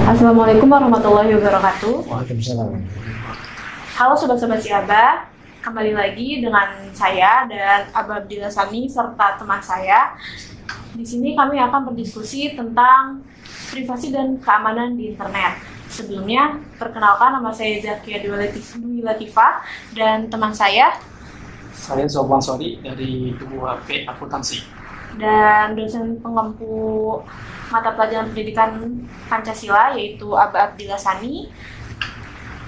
Assalamualaikum warahmatullahi wabarakatuh. Waalaikumsalam. Halo sobat-sobat Siaba, kembali lagi dengan saya dan Aba Abdillah Sani serta teman saya. Di sini kami akan berdiskusi tentang privasi dan keamanan di internet. Sebelumnya, perkenalkan nama saya Zakia Dwi Latifah dan teman saya Sobhan Sori dari UHP Akuntansi dan dosen pengempu mata pelajaran pendidikan Pancasila yaitu Aba Abdillah Sani.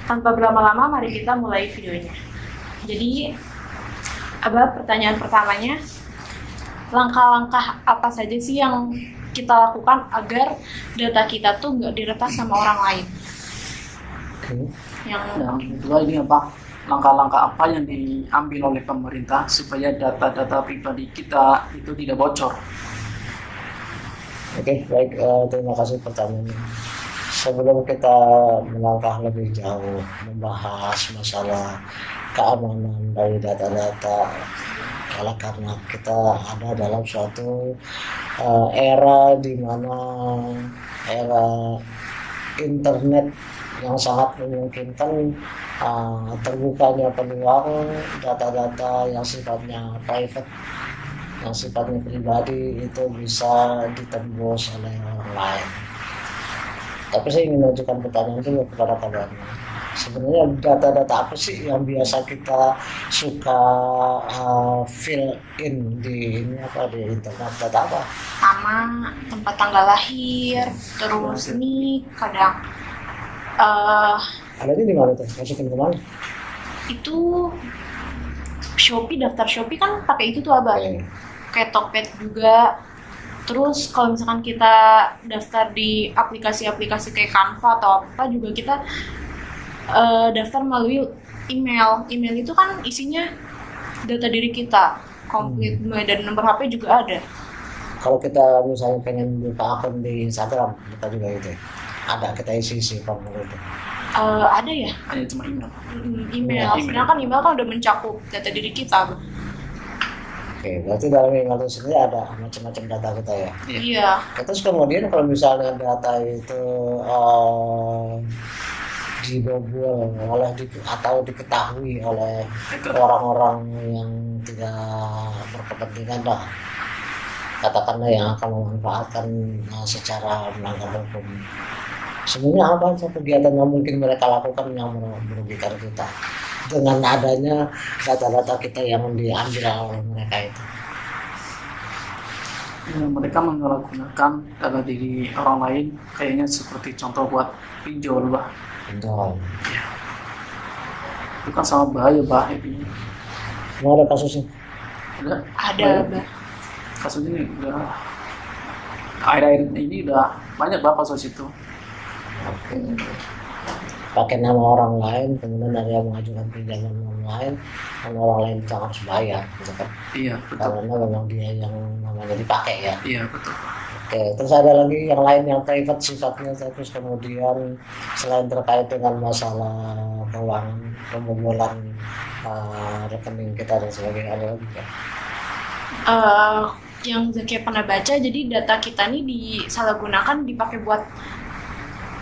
Tanpa berlama-lama, mari kita mulai videonya. Jadi, Aba, pertanyaan pertamanya, langkah-langkah apa saja sih yang kita lakukan agar data kita tuh nggak diretas sama orang lain? Yang kedua ini apa? Langkah-langkah apa yang diambil oleh pemerintah supaya data-data pribadi kita itu tidak bocor? Oke, baik. Terima kasih pertanyaannya. Sebelum kita melangkah lebih jauh membahas masalah keamanan dari data-data, karena kita ada dalam suatu era di mana era internet yang sangat memungkinkan terbukanya peluang data-data yang sifatnya private, yang sifatnya pribadi itu bisa ditembus oleh orang lain. Tapi saya ingin mengajukan pertanyaan dulu kepada kalian. Sebenarnya data-data apa sih yang biasa kita suka fill in di internet? Data apa? nama, tempat tanggal lahir, terus ini kadang Adanya di mana tuh? Masukin ke mana? itu Shopee, daftar Shopee kan pakai itu tuh Abah. Oke. Kayak Tokped juga. Terus kalau misalkan kita daftar di aplikasi-aplikasi kayak Canva atau apa juga kita daftar melalui email. Email itu kan isinya data diri kita, komplit, dan nomor HP juga ada. Kalau kita misalnya pengen buka akun di Instagram, kita juga itu ada, kita isi formulir itu. Ada ya? Hanya cuma email. Email. Sedangkan email kan udah mencakup data diri kita. Oke, berarti dalam email itu sendiri ada macam-macam data kita ya. Iya. Terus kemudian kalau misalnya data itu dibobol oleh atau diketahui oleh orang-orang yang tidak berkepentingan lah, katakanlah yang akan memanfaatkan secara melanggar hukum. Sebenarnya apa saja kegiatan yang mungkin mereka lakukan yang merugikan kita dengan adanya data-data kita yang diambil oleh mereka itu? Ya, mereka menyalahgunakan data diri orang lain, kayaknya seperti contoh buat pinjol, bah. Betul. Ya. Itu kan sangat bahaya, bah. Ini Mau ada kasusnya? Ada, Abah. kasus ini udah akhir-akhir ini udah banyak bah kasus itu. Oke. Pakai nama orang lain, kemudian ada yang mengajukan pinjaman orang lain, dan orang lain bisa harus bayar, gitu kan? Iya, betul. Karena memang dia yang namanya dipakai ya. Iya, betul. Oke, terus ada lagi yang lain yang private sifatnya, terus kemudian selain terkait dengan masalah keuangan, pembobolan rekening kita dan sebagainya, ada lagi kan? Yang Zakia pernah baca, jadi data kita nih disalahgunakan, dipakai buat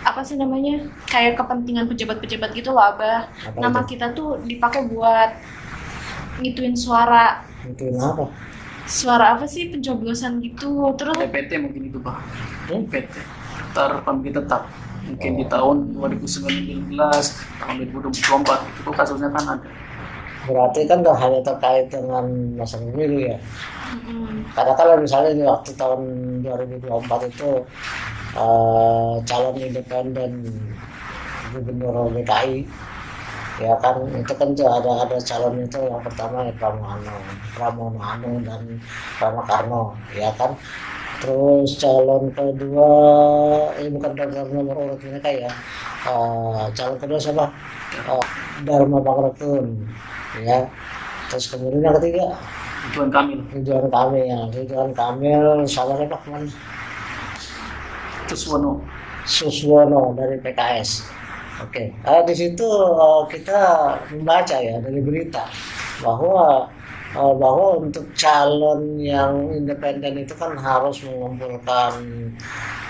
apa sih namanya, kayak kepentingan pejabat-pejabat gitu loh Abah. Apa Nama itu? kita tuh dipakai buat ngituin suara apa? apa sih, pencoblosan gitu. Terus PT mungkin itu, bah. Hmm? PT daftar pemilih tetap mungkin di tahun 2019, tahun 2024 itu kasusnya kan ada. Berarti kan gak hanya terkait dengan masa pemilu ya. Katakanlah misalnya di waktu tahun 2024 itu calon independen gubernur DKI, ya kan, itu kan ada calon itu yang pertama ya Pramono Anung dan Rano Karno, ya kan. Terus calon kedua bukan daftar nomor urut mereka ya, calon kedua siapa? Dharma Bangretun, ya. Terus kemudian yang ketiga Ridwan Kamil sama siapa kemarin? Suswono dari PKS. Oke. Di situ kita membaca ya dari berita bahwa bahwa untuk calon yang independen itu kan harus mengumpulkan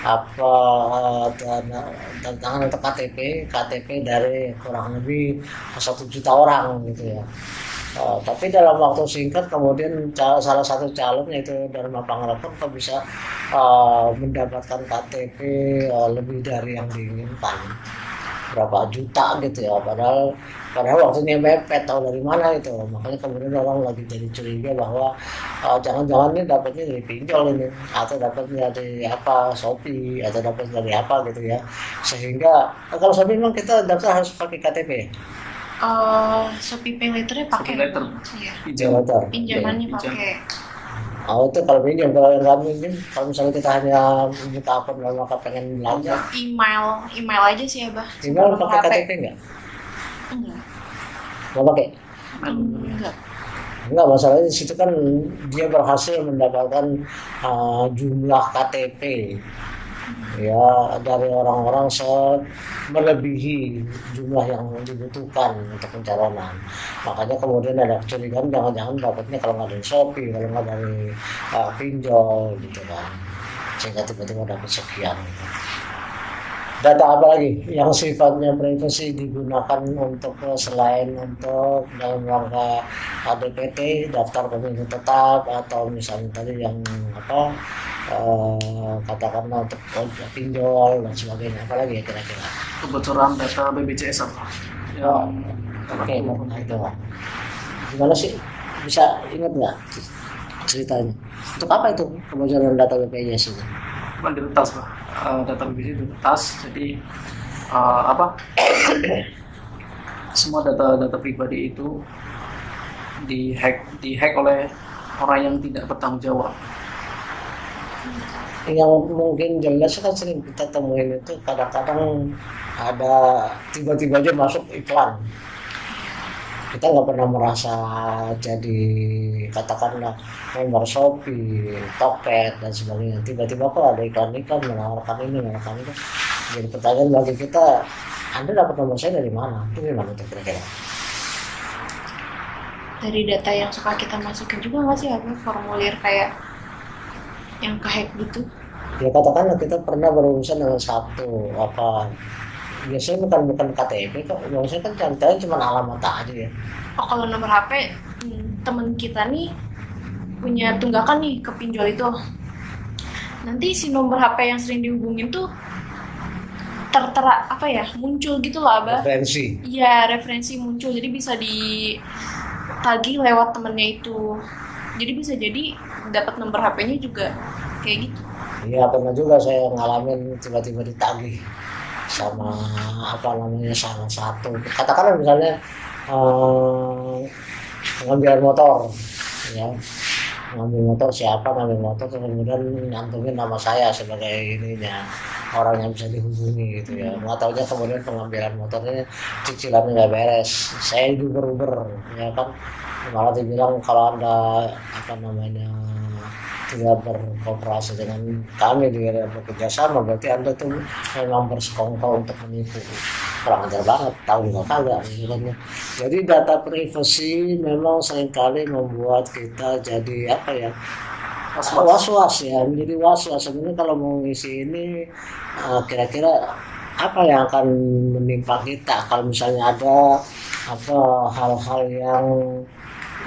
apa tantangan untuk KTP dari kurang lebih 1 juta orang gitu ya. Tapi dalam waktu singkat kemudian salah satu calon yaitu Dharma Pangrapun kok bisa mendapatkan KTP lebih dari yang diinginkan, berapa juta gitu ya, padahal waktunya mepet, tahu dari mana itu. Makanya kemudian orang lagi jadi curiga bahwa jangan-jangan ini dapatnya dari pinjol ini, atau dapatnya dari apa Shopee, atau dapat dari apa gitu ya. Sehingga kalau Shopee memang kita daftar harus pakai KTP. Shopee Pay Later-nya pakai. Iya. Pinjamannya pakai. Itu kalau pinjam, kalau yang nggak pinjam, kalau misalnya kita hanya buka akun lalu maka pengen belanja. Email aja sih ya, Bah. Email pakai KTP nggak? Enggak. Nggak pakai? Enggak, masalahnya di situ kan dia berhasil mendapatkan jumlah KTP ya dari orang-orang melebihi jumlah yang dibutuhkan untuk pencalonan. Makanya kemudian ada kecurigaan jangan-jangan dapatnya kalau nggak dari Shopee, kalau nggak dari pinjol gitu kan, sehingga tiba-tiba dapat sekian. Data apa lagi yang sifatnya privasi digunakan untuk selain untuk dalam rangka DPT, daftar pemilih tetap, atau misalnya tadi yang apa katakanlah untuk pinjol dan sebagainya, apalagi ya kira-kira kebocoran data BPJS apa nah itu lah. Gimana sih, bisa ingat nggak ceritanya untuk apa itu kebocoran data BPJS itu? Bukan di tas Pak, data BPJS itu tas, jadi semua data pribadi itu dihack oleh orang yang tidak bertanggung jawab. Yang mungkin jelas kan sering kita temuin itu kadang-kadang ada tiba-tiba aja masuk iklan, kita nggak pernah merasa jadi katakanlah member Shopee, Tokped dan sebagainya, tiba-tiba kok ada iklan-iklan menawarkan ini menawarkan itu. Jadi pertanyaan bagi kita, Anda dapat nomor saya dari mana? Itu gimana tuh kira-kira? Dari data yang suka kita masukin juga nggak sih, apa formulir kayak yang kehack gitu? Ya katakanlah kita pernah berurusan dengan satu apa, biasanya bukan KTP kok, biasanya kan cantiknya cuma alamat aja ya. Kalau nomor HP temen kita nih punya tunggakan nih ke pinjol itu, nanti si nomor HP yang sering dihubungin tuh muncul gitu loh, Abah. Referensi. Iya, referensi muncul, jadi bisa ditagih lewat temennya itu. Jadi bisa jadi dapat nomor HP-nya juga kayak gitu. Iya, pernah juga saya ngalamin tiba-tiba ditagih sama salah satu, katakanlah misalnya ngambil motor ya, ngambil motor kemudian nyantumin nama saya sebagai ininya, orang yang bisa dihubungi gitu ya. Nggak taunya kemudian pengambilan motornya cicilannya nggak beres, saya diuber-uber ya kan, malah dibilang kalau Anda tidak berkooperasi dengan kami, tidak bekerja sama, berarti Anda tuh memang bersekongkol untuk menipu. Kurang ajar banget, tahu juga kagak gitu. Jadi data privasi memang seringkali membuat kita jadi was-was ya, menjadi was-was. Sebenarnya kalau mau ngisi ini kira-kira apa yang akan menimpa kita kalau misalnya ada hal-hal yang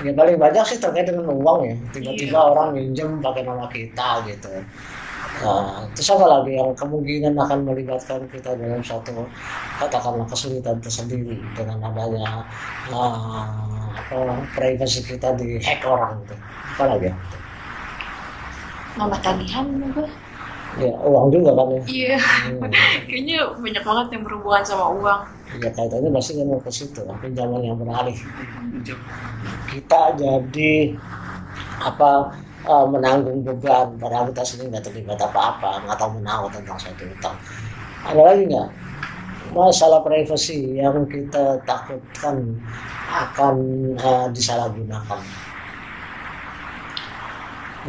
ya paling banyak sih terkait dengan uang ya, tiba-tiba orang minjem pakai nama kita gitu. Terus apa lagi yang kemungkinan akan melibatkan kita dalam suatu katakanlah kesulitan tersendiri dengan adanya privasi kita dihack orang gitu. Apa lagi ya? Nambah tagihan juga. Ya uang juga kan ya. Iya. Kayaknya banyak banget yang berhubungan sama uang. Ya kaitannya pasti kan ke situ, pinjaman yang beralih. Kita jadi menanggung beban padahal kita sendiri nggak terlibat apa-apa, nggak tahu menahu tentang suatu utang. Ada lagi nggak masalah privasi yang kita takutkan akan disalahgunakan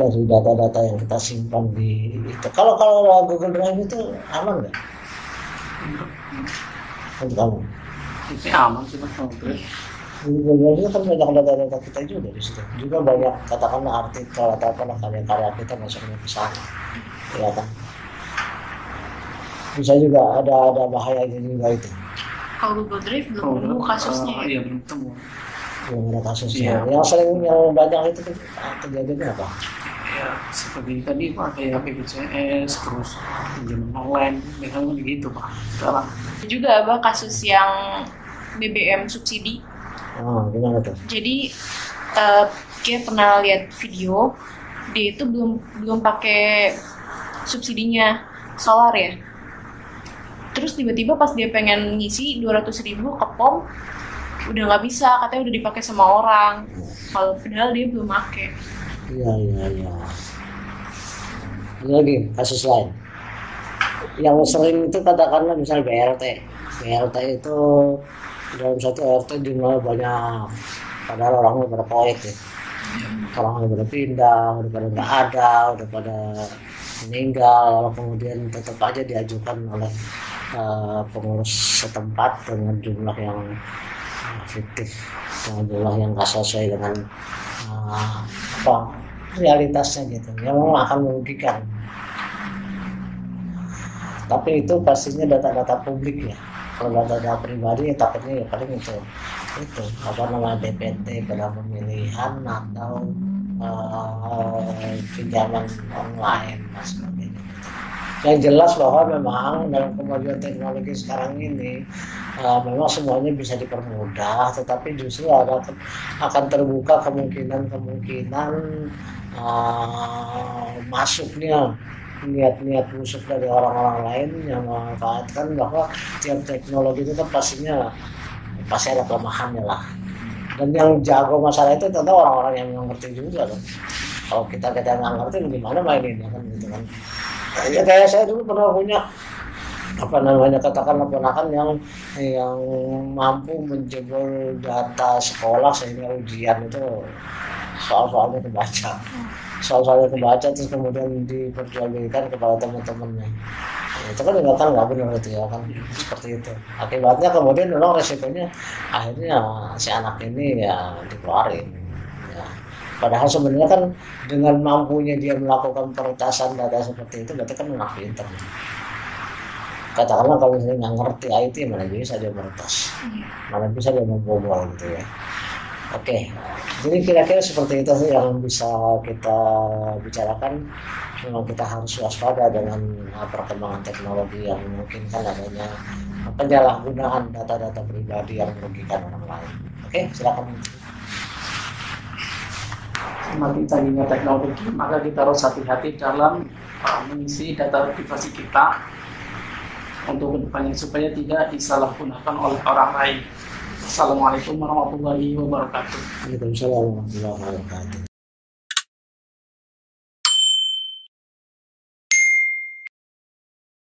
dari data-data yang kita simpan di itu? Kalau Google Drive itu aman nggak untuk kamu? Ini aman sih Mas. Google itu kan banyak data-data kita juga di situ. Juga banyak katakanlah artikel atau apa karya-karya kita masuknya ke sana, ya kan. Bisa juga ada bahayanya juga itu. Kalau Google Drive belum nemu kasusnya ya? Iya, belum temu. Belum ada kasusnya. Iya. Yang banyak itu kejadiannya apa? Ya, seperti tadi Pak, kayak BPJS, terus pinjaman online, misalnya begitu Pak. Sekarang Juga Abah kasus yang BBM subsidi. Gimana tuh? Jadi kita pernah lihat video, dia itu belum pakai subsidinya solar ya. Terus tiba-tiba pas dia pengen ngisi 200.000 ke POM, udah nggak bisa, katanya udah dipakai sama orang. Kalau padahal dia belum pakai. Iya. Ini lagi kasus lain. Yang sering itu katakanlah misalnya BLT. BLT itu dalam satu RT jumlah banyak, padahal orangnya pada proyek ya. Orangnya pada pindah, udah pada nggak ada, udah pada meninggal, lalu kemudian tetap aja diajukan oleh pengurus setempat dengan jumlah yang fiktif, dengan jumlah yang nggak sesuai dengan realitasnya gitu, yang memang akan merugikan. Tapi itu pastinya data-data publik ya. Kalau data-data pribadi ya takutnya ya paling itu apa namanya DPT pada pemilihan atau pinjaman online dan sebagainya. Yang jelas bahwa memang dalam kemajuan teknologi sekarang ini memang semuanya bisa dipermudah, tetapi justru akan terbuka kemungkinan masuknya niat-niat busuk dari orang-orang lain yang memanfaatkan bahwa tiap teknologi itu kan pasti ada kelemahannya lah. Dan yang jago masalah itu tentu orang-orang yang ngerti juga loh. Kalau kita nggak ngerti gimana maininnya kan gitu kan. Ya kayak saya dulu pernah punya katakanlah ponakan yang mampu menjebol data sekolah sehingga ujian itu soal-soalnya kebaca terus kemudian diperjualbelikan kepada teman-temannya. Itu kan nggak benar itu ya kan, seperti itu. Akibatnya kemudian memang resikonya akhirnya si anak ini ya dikeluarin. Ya. Padahal sebenarnya kan dengan mampunya dia melakukan peretasan data seperti itu berarti kan anak pintar. Katakanlah kalau misalnya nggak ngerti IT mana bisa dia meretas, mana bisa dia membobol gitu ya. Oke, jadi kira-kira seperti itu yang bisa kita bicarakan. Memang kita harus waspada dengan perkembangan teknologi yang memungkinkan adanya penyalahgunaan data-data pribadi yang merugikan orang lain. Oke, silakan. semakin canggihnya teknologi, maka kita harus hati-hati dalam mengisi data privasi kita untuk kedepannya supaya tidak disalahgunakan oleh orang lain. Assalamualaikum warahmatullahi wabarakatuh. Waalaikumsalam warahmatullahi wabarakatuh.